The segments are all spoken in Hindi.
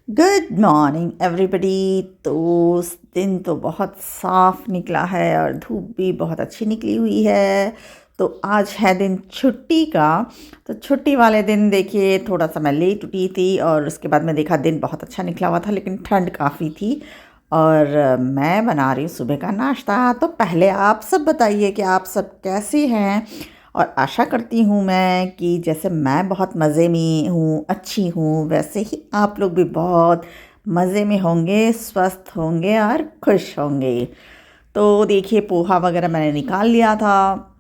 Good morning everybody. तो दिन तो बहुत साफ निकला है और धूप भी बहुत अच्छी निकली हुई है। तो आज है दिन छुट्टी का। तो छुट्टी वाले दिन देखिए थोड़ा सा मैं लेट उठी थी और उसके बाद मैं देखा दिन बहुत अच्छा निकला हुआ था, लेकिन ठंड काफ़ी थी। और मैं बना रही हूँ सुबह का नाश्ता। तो पहले आप सब बताइए कि आप सब कैसे हैं, और आशा करती हूँ मैं कि जैसे मैं बहुत मज़े में हूँ, अच्छी हूँ, वैसे ही आप लोग भी बहुत मज़े में होंगे, स्वस्थ होंगे और खुश होंगे। तो देखिए पोहा वगैरह मैंने निकाल लिया था।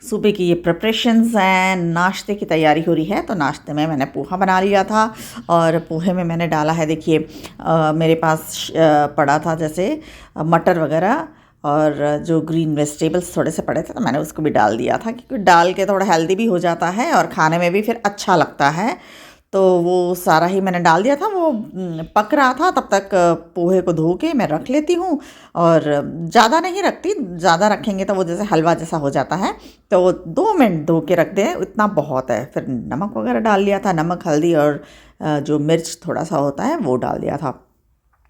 सुबह की ये प्रिपरेशंस हैं, नाश्ते की तैयारी हो रही है। तो नाश्ते में मैंने पोहा बना लिया था और पोहे में मैंने डाला है, देखिए मेरे पास पड़ा था जैसे मटर वगैरह और जो ग्रीन वेजिटेबल्स थोड़े से पड़े थे, तो मैंने उसको भी डाल दिया था, क्योंकि डाल के थोड़ा हेल्दी भी हो जाता है और खाने में भी फिर अच्छा लगता है। तो वो सारा ही मैंने डाल दिया था। वो पक रहा था तब तक पोहे को धो के मैं रख लेती हूँ। और ज़्यादा नहीं रखती, ज़्यादा रखेंगे तो वो जैसे हलवा जैसा हो जाता है। तो 2 मिनट धो के रख दें, इतना बहुत है। फिर नमक वगैरह डाल लिया था, नमक हल्दी और जो मिर्च थोड़ा सा होता है वो डाल दिया था।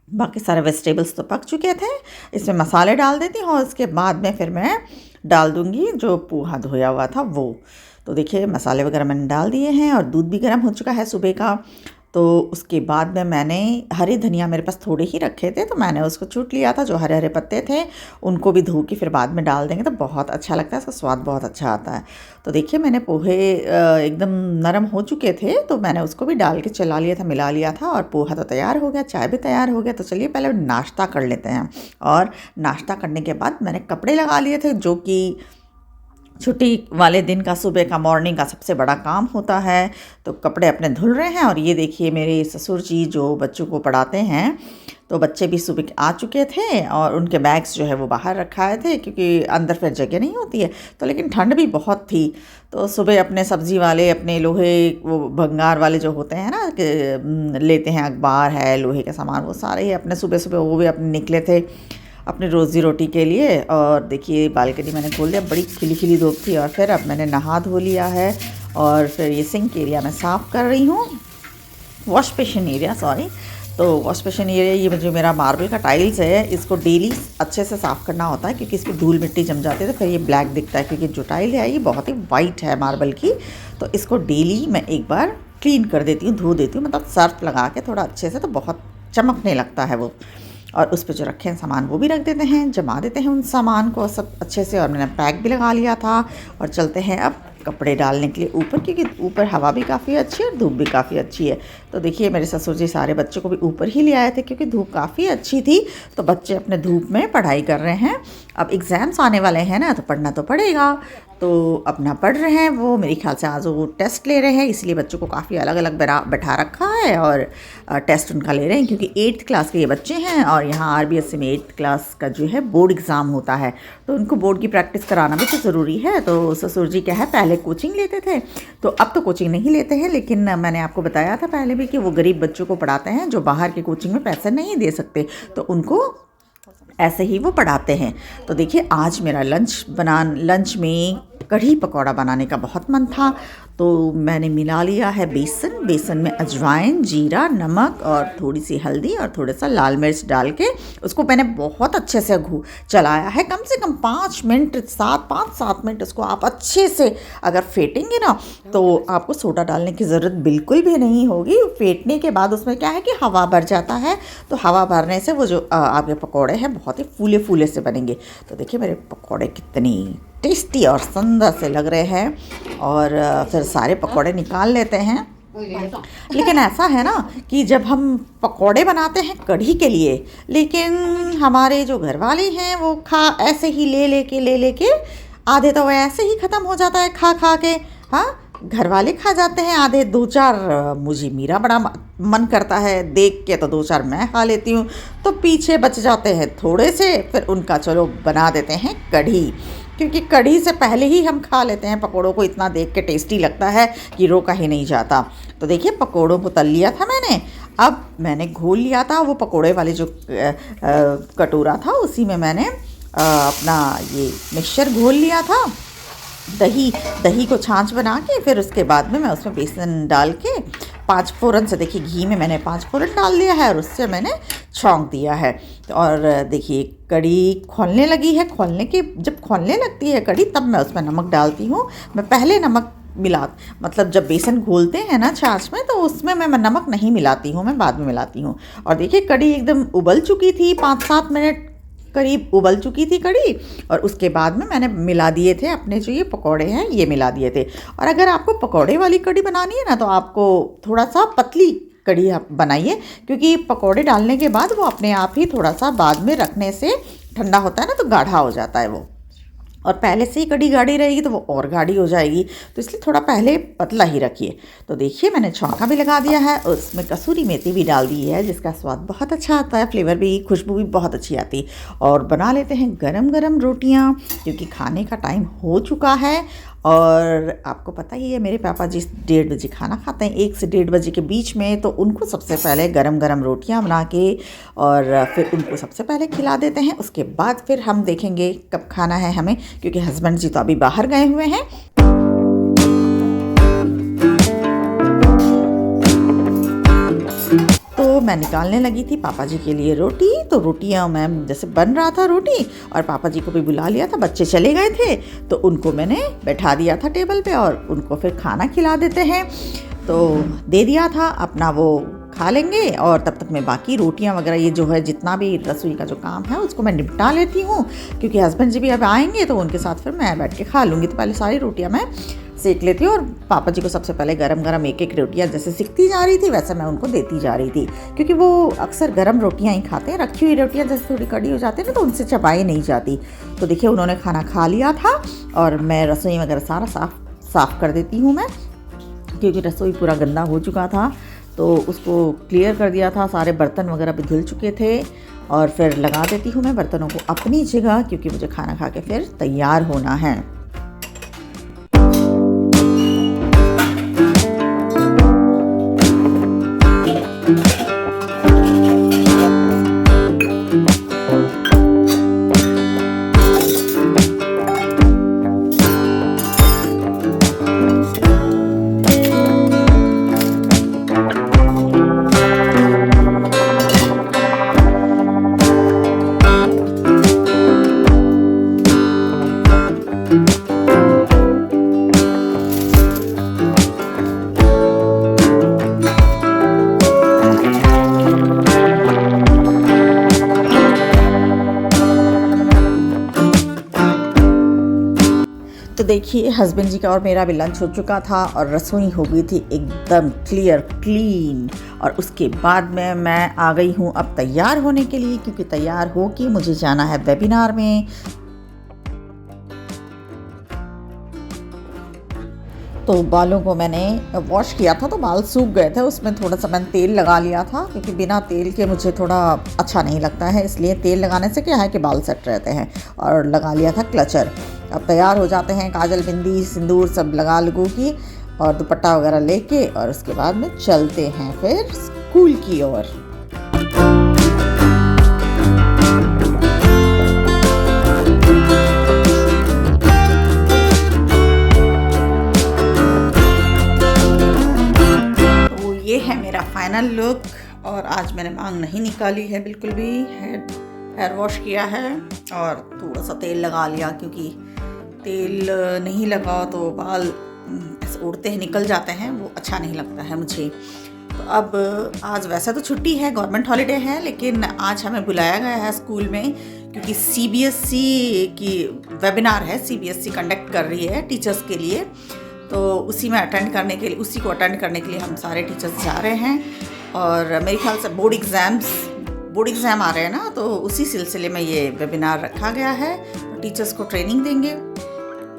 बाकी सारे वेजिटेबल्स तो पक चुके थे। इसमें मसाले डाल देती हूँ और उसके बाद में फिर मैं डाल दूँगी जो पोहा धोया हुआ था वो। तो देखिए मसाले वगैरह मैंने डाल दिए हैं और दूध भी गर्म हो चुका है सुबह का। तो उसके बाद में मैंने हरी धनिया, मेरे पास थोड़े ही रखे थे तो मैंने उसको छूट लिया था। जो हरे हरे पत्ते थे उनको भी धो के फिर बाद में डाल देंगे तो बहुत अच्छा लगता है, उसका स्वाद बहुत अच्छा आता है। तो देखिए मैंने पोहे एकदम नरम हो चुके थे तो मैंने उसको भी डाल के चला लिया था, मिला लिया था और पोहा तो तैयार हो गया, चाय भी तैयार हो गया। तो चलिए पहले नाश्ता कर लेते हैं। और नाश्ता करने के बाद मैंने कपड़े लगा लिए थे, जो कि छुट्टी वाले दिन का सुबह का मॉर्निंग का सबसे बड़ा काम होता है। तो कपड़े अपने धुल रहे हैं। और ये देखिए मेरे ससुर जी जो बच्चों को पढ़ाते हैं, तो बच्चे भी सुबह आ चुके थे और उनके बैग्स जो है वो बाहर रखाए थे, क्योंकि अंदर फिर जगह नहीं होती है। तो लेकिन ठंड भी बहुत थी। तो सुबह अपने सब्ज़ी वाले, अपने लोहे वो भंगार वाले जो होते हैं ना कि लेते हैं, अखबार है, लोहे के सामान, वो सारे ही अपने सुबह सुबह वो भी अपने निकले थे अपनी रोज़ी रोटी के लिए। और देखिए बालकनी मैंने खोल दिया, बड़ी खिली खिली धूप थी। और फिर अब मैंने नहा धो लिया है और फिर ये सिंक एरिया मैं साफ़ कर रही हूँ, वॉश बेसिन एरिया सॉरी। तो वॉश बेसिन एरिया, ये जो मेरा मार्बल का टाइल्स है, इसको डेली अच्छे से साफ़ करना होता है, क्योंकि इस पर धूल मिट्टी जम जाती है तो फिर ये ब्लैक दिखता है। क्योंकि जो टाइल है ये बहुत ही वाइट है मार्बल की। तो इसको डेली मैं एक बार क्लीन कर देती हूँ, धो देती हूँ, मतलब सर्फ लगा के थोड़ा अच्छे से, तो बहुत चमकने लगता है वो। और उस पर जो रखे हैं सामान वो भी रख देते हैं, जमा देते हैं उन सामान को सब अच्छे से। और मैंने पैक भी लगा लिया था और चलते हैं अब कपड़े डालने के लिए ऊपर, क्योंकि ऊपर हवा भी काफ़ी अच्छी है और धूप भी काफ़ी अच्छी है। तो देखिए मेरे ससुर जी सारे बच्चों को भी ऊपर ही ले आए थे, क्योंकि धूप काफ़ी अच्छी थी। तो बच्चे अपने धूप में पढ़ाई कर रहे हैं। अब एग्ज़ाम्स आने वाले हैं ना, तो पढ़ना तो पड़ेगा। तो अपना पढ़ रहे हैं वो, मेरे ख्याल से आज वो टेस्ट ले रहे हैं, इसलिए बच्चों को काफ़ी अलग अलग बैठा रखा है और टेस्ट उनका ले रहे हैं। क्योंकि 8th क्लास के ये बच्चे हैं और यहाँ RBSC में 8th क्लास का जो है बोर्ड एग्ज़ाम होता है, तो उनको बोर्ड की प्रैक्टिस कराना भी तो ज़रूरी है। तो ससुर जी क्या है, पहले कोचिंग लेते थे, तो अब तो कोचिंग नहीं लेते हैं। लेकिन मैंने आपको बताया था पहले भी कि वो गरीब बच्चों को पढ़ाते हैं जो बाहर की कोचिंग में पैसे नहीं दे सकते, तो उनको ऐसे ही वो पढ़ाते हैं। तो देखिए आज मेरा लंच में कढ़ी पकौड़ा बनाने का बहुत मन था। तो मैंने मिला लिया है बेसन में अजवाइन, जीरा, नमक और थोड़ी सी हल्दी और थोड़ा सा लाल मिर्च डाल के उसको मैंने बहुत अच्छे से चलाया है। कम से कम 5-7 मिनट उसको आप अच्छे से अगर फेंटेंगे ना, तो आपको सोडा डालने की ज़रूरत बिल्कुल भी नहीं होगी। फेंटने के बाद उसमें क्या है कि हवा भर जाता है, तो हवा भरने से वो जो आपके पकौड़े हैं बहुत ही फूले फूले से बनेंगे। तो देखिए मेरे पकौड़े कितनी टेस्टी और सुंदर से लग रहे हैं। और फिर सारे पकौड़े निकाल लेते हैं। लेकिन ऐसा है ना कि जब हम पकौड़े बनाते हैं कढ़ी के लिए, लेकिन हमारे जो घर वाले हैं वो ऐसे ही ले लेके आधे तो ऐसे ही ख़त्म हो जाता है खा के। हाँ, घर वाले खा जाते हैं आधे, 2-4 मुझे मेरा बड़ा मन करता है देख के, तो 2-4 मैं खा लेती हूँ। तो पीछे बच जाते हैं थोड़े से, फिर उनका चलो बना देते हैं कढ़ी, क्योंकि कढ़ी से पहले ही हम खा लेते हैं पकोड़ों को, इतना देख के टेस्टी लगता है कि रोका ही नहीं जाता। तो देखिए पकोड़ों को तल लिया था मैंने। अब मैंने घोल लिया था वो पकोड़े वाले जो कटोरा था, उसी में मैंने अपना ये मिक्सचर घोल लिया था। दही को छाछ बना के फिर उसके बाद में मैं उसमें बेसन डाल के 5 फ़ोरन से, देखिए घी में मैंने 5 फ़ोरन डाल दिया है और उससे मैंने छौंक दिया है। और देखिए कढ़ी खौलने लगी है। जब खौलने लगती है कढ़ी तब मैं उसमें नमक डालती हूँ। मैं पहले नमक मतलब जब बेसन घोलते हैं ना छाछ में, तो उसमें मैं नमक नहीं मिलाती हूँ, मैं बाद में मिलाती हूँ। और देखिए कढ़ी एकदम उबल चुकी थी, 5-7 मिनट करीब उबल चुकी थी कढ़ी। और उसके बाद में मैंने मिला दिए थे अपने जो ये पकौड़े हैं, ये मिला दिए थे। और अगर आपको पकौड़े वाली कढ़ी बनानी है ना, तो आपको थोड़ा सा पतली कढ़ी आप बनाइए, क्योंकि पकौड़े डालने के बाद वो अपने आप ही थोड़ा सा बाद में रखने से ठंडा होता है ना, तो गाढ़ा हो जाता है वो। और पहले से ही कढ़ी गाढ़ी रहेगी तो वो और गाढ़ी हो जाएगी, तो इसलिए थोड़ा पहले पतला ही रखिए। तो देखिए मैंने छौंका भी लगा दिया है, उसमें कसूरी मेथी भी डाल दी है, जिसका स्वाद बहुत अच्छा आता है, फ्लेवर भी, खुशबू भी बहुत अच्छी आती है। और बना लेते हैं गरम गरम रोटियां, क्योंकि खाने का टाइम हो चुका है। और आपको पता ही है मेरे पापा जी 1:30 बजे खाना खाते हैं, 1 से 1:30 बजे के बीच में। तो उनको सबसे पहले गरम गरम रोटियां बना के और फिर उनको सबसे पहले खिला देते हैं। उसके बाद फिर हम देखेंगे कब खाना है हमें, क्योंकि हस्बैंड जी तो अभी बाहर गए हुए हैं। तो मैं निकालने लगी थी पापा जी के लिए रोटी। तो रोटियां मैं जैसे बन रहा था रोटी, और पापा जी को भी बुला लिया था, बच्चे चले गए थे, तो उनको मैंने बैठा दिया था टेबल पे और उनको फिर खाना खिला देते हैं। तो दे दिया था, अपना वो खा लेंगे और तब तक मैं बाकी रोटियां वगैरह ये जो है जितना भी रसोई का जो काम है उसको मैं निपटा लेती हूँ, क्योंकि हस्बैंड जी भी अब आएंगे तो उनके साथ फिर मैं बैठ के खा लूँगी। तो पहले सारी रोटियां मैं सेक लेती हूँ और पापा जी को सबसे पहले गरम गरम एक एक रोटियां जैसे सिकती जा रही थी वैसे मैं उनको देती जा रही थी, क्योंकि वो अक्सर गरम रोटियां ही खाते हैं। रखी हुई रोटियां जैसे थोड़ी कड़ी हो जाती है ना, तो उनसे चबाई नहीं जाती। तो देखिए उन्होंने खाना खा लिया था और मैं रसोई वगैरह सारा साफ़ कर देती हूँ मैं, क्योंकि रसोई पूरा गंदा हो चुका था, तो उसको क्लियर कर दिया था। सारे बर्तन वगैरह भी धुल चुके थे और फिर लगा देती हूँ मैं बर्तनों को अपनी जगह, क्योंकि मुझे खाना खा के फिर तैयार होना है। तो देखिए हस्बैंड जी का और मेरा भी लंच हो चुका था और रसोई हो गई थी एकदम क्लियर क्लीन। और उसके बाद में मैं आ गई हूँ अब तैयार होने के लिए, क्योंकि तैयार हो के मुझे जाना है वेबिनार में। तो बालों को मैंने वॉश किया था तो बाल सूख गए थे, उसमें थोड़ा सा मैंने तेल लगा लिया था, क्योंकि बिना तेल के मुझे थोड़ा अच्छा नहीं लगता है, इसलिए तेल लगाने से क्या है कि बाल सेट रहते हैं। और लगा लिया था क्लचर। अब तैयार हो जाते हैं, काजल बिंदी सिंदूर सब लगा लगू की और दुपट्टा वगैरह लेके, और उसके बाद में चलते हैं फिर स्कूल की ओर। ये है मेरा फाइनल लुक। और आज मैंने मांग नहीं निकाली है बिल्कुल भी, हेयर वॉश किया है और थोड़ा सा तेल लगा लिया, क्योंकि तेल नहीं लगाओ तो बाल ऐसे उड़ते हैं, निकल जाते हैं, वो अच्छा नहीं लगता है मुझे। तो अब आज वैसे तो छुट्टी है, गवर्नमेंट हॉलीडे है, लेकिन आज हमें बुलाया गया है स्कूल में, क्योंकि सीबीएसई की वेबिनार है, सीबीएसई कंडक्ट कर रही है टीचर्स के लिए। तो उसी को अटेंड करने के लिए हम सारे टीचर्स जा रहे हैं। और मेरे ख्याल से बोर्ड एग्ज़ाम आ रहे हैं ना, तो उसी सिलसिले में ये वेबिनार रखा गया है। तो टीचर्स को ट्रेनिंग देंगे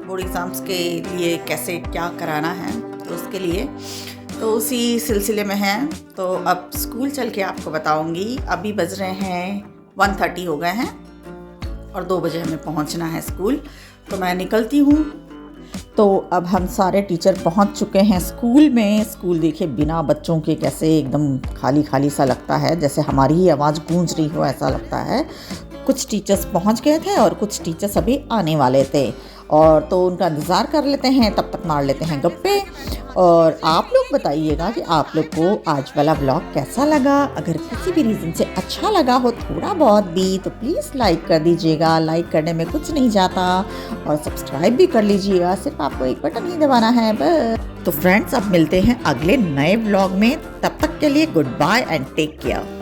बोर्ड एग्ज़ाम्स के लिए, कैसे क्या कराना है, तो उसके लिए तो उसी सिलसिले में है। तो अब स्कूल चल के आपको बताऊंगी। अभी बज रहे हैं 1:30 हो गए हैं और 2 बजे हमें पहुंचना है स्कूल। तो मैं निकलती हूँ। तो अब हम सारे टीचर पहुंच चुके हैं स्कूल में। स्कूल देखिए बिना बच्चों के कैसे एकदम खाली खाली सा लगता है, जैसे हमारी ही आवाज़ गूंज रही हो ऐसा लगता है। कुछ टीचर्स पहुंच गए थे और कुछ टीचर्स अभी आने वाले थे, और तो उनका इंतज़ार कर लेते हैं, तब तक मार लेते हैं गप्पे। और आप लोग बताइएगा कि आप लोग को आज वाला व्लॉग कैसा लगा। अगर किसी भी रीज़न से अच्छा लगा हो थोड़ा बहुत भी तो प्लीज़ लाइक कर दीजिएगा, लाइक करने में कुछ नहीं जाता, और सब्सक्राइब भी कर लीजिएगा, सिर्फ आपको एक बटन ही दबाना है बस। तो फ्रेंड्स अब मिलते हैं अगले नए व्लॉग में, तब तक के लिए goodbye and take care.